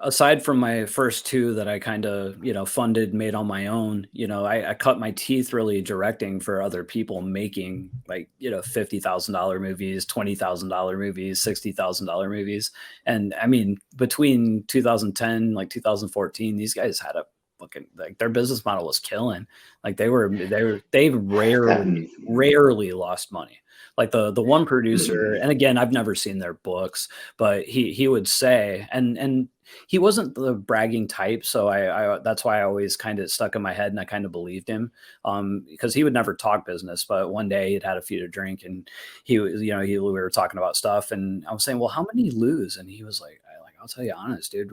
aside from my first two that I kind of, funded, made on my own, I cut my teeth really directing for other people making like, $50,000 movies, $20,000 movies, $60,000 movies. And I mean, between 2010, like 2014, these guys had a fucking, like, their business model was killing. Like they rarely lost money. Like the one producer, and again, I've never seen their books, but he would say, and he wasn't the bragging type, so I that's why I always kind of stuck in my head, and I kind of believed him, because he would never talk business. But one day he'd had a few to drink, and he was, we were talking about stuff, and I was saying, well, how many lose? And he was like, I'll tell you honest, dude,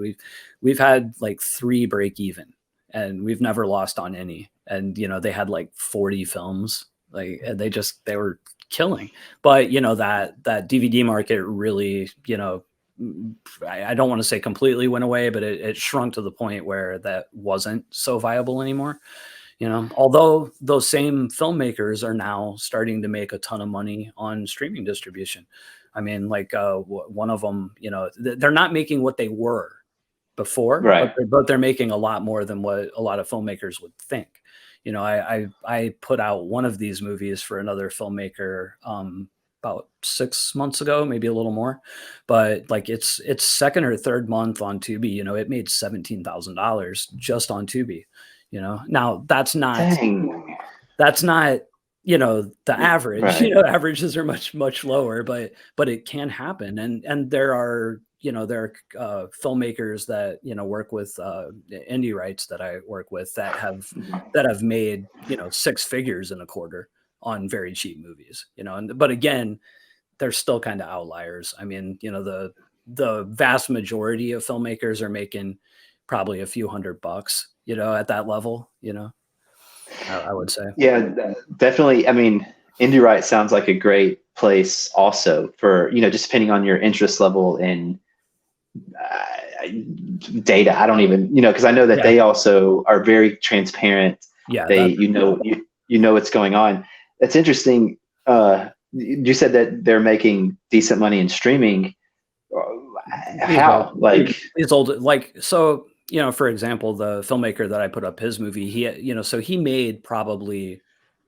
we've had like 3 break even, and we've never lost on any. And they had like 40 films, like, and they were killing. But that DVD market really, I don't want to say completely went away, but it shrunk to the point where that wasn't so viable anymore. Although those same filmmakers are now starting to make a ton of money on streaming distribution. I mean, like, one of them, they're not making what they were before, Right. but they're making a lot more than what a lot of filmmakers would think. I put out one of these movies for another filmmaker, about 6 months ago, maybe a little more, but like it's second or third month on Tubi. It made $17,000 just on Tubi. Now that's not Dang. the average. Right. Averages are much lower, but it can happen. And there are filmmakers that work with indie rights that I work with that have made 6 figures in a quarter on very cheap movies. But again, they're still kind of outliers. I mean, the vast majority of filmmakers are making probably a few $100, at that level. I would say. Yeah, definitely. I mean, indie right sounds like a great place also for, just depending on your interest level in data. I don't even, because I know that they also are very transparent. Yeah. They, you know what's going on. That's interesting. You said that they're making decent money in streaming. How? It's old. Like, so, for example, the filmmaker that I put up his movie, so he made probably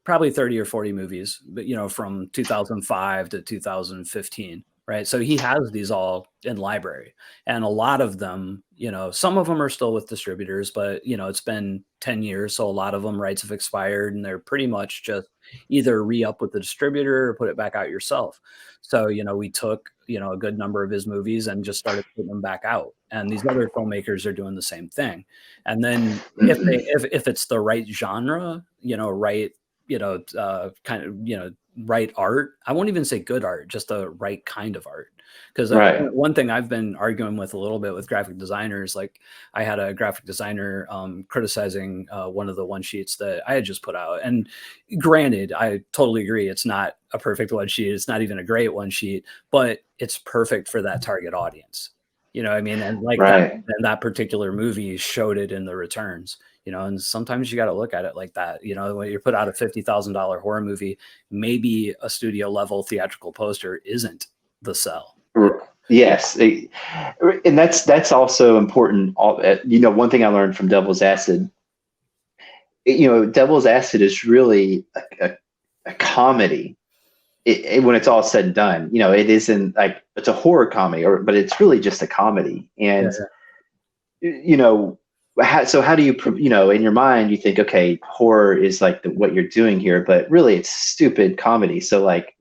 30 or 40 movies, but from 2005 to 2015. Right. So he has these all in library, and a lot of them, some of them are still with distributors, but it's been 10 years. So a lot of them rights have expired, and they're pretty much just either re-up with the distributor or put it back out yourself. So, we took, a good number of his movies and just started putting them back out. And these other filmmakers are doing the same thing. And then if it's the right genre, right, kind of, right art. I won't even say good art, just the right kind of art. Because one thing I've been arguing with a little bit with graphic designers, like I had a graphic designer criticizing one of the one sheets that I had just put out. And granted, I totally agree. It's not a perfect one sheet. It's not even a great one sheet, but it's perfect for that target audience. You know what I mean? And like that particular movie showed it in the returns. And sometimes you got to look at it like that. When you put out a $50,000 horror movie, maybe a studio level theatrical poster isn't the sell. Yes. And that's also important. One thing I learned from Devil's Acid, Devil's Acid is really a comedy. When it's all said and done, it isn't like it's a horror comedy, but it's really just a comedy. And, so how do you, in your mind, you think, okay, horror is like what you're doing here, but really it's stupid comedy. So like,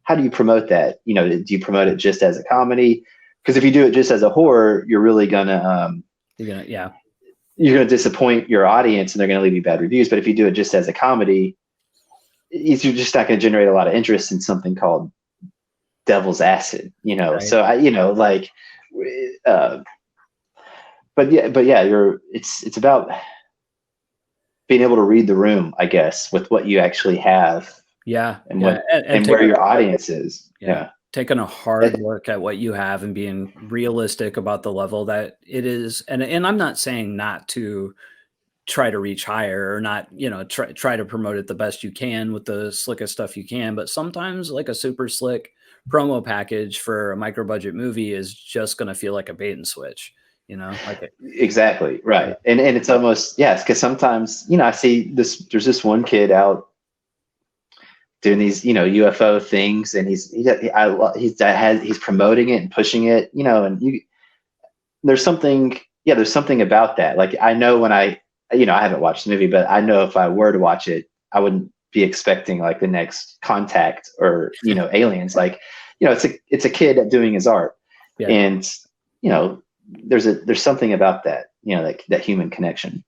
how do you promote that? Do you promote it just as a comedy? Because if you do it just as a horror, you're really gonna, you're gonna disappoint your audience and they're gonna leave you bad reviews. But if you do it just as a comedy, you're just not gonna generate a lot of interest in something called Devil's Acid, Right. So but yeah, it's about being able to read the room, I guess, with what you actually have. And where your audience is. Yeah. Taking a hard look at what you have and being realistic about the level that it is. And I'm not saying not to try to reach higher or not, try to promote it the best you can with the slickest stuff you can. But sometimes like a super slick promo package for a micro budget movie is just going to feel like a bait and switch. like Exactly. yeah. Right. And it's almost, yes, because sometimes, I see there's this one kid out doing these, UFO things, and he's promoting it and pushing it, and there's something, yeah, there's something about that. Like, I know when I haven't watched the movie, but I know if I were to watch it, I wouldn't be expecting like the next Contact or, aliens. Like, it's a kid doing his art. Yeah. And, there's something about that, that human connection.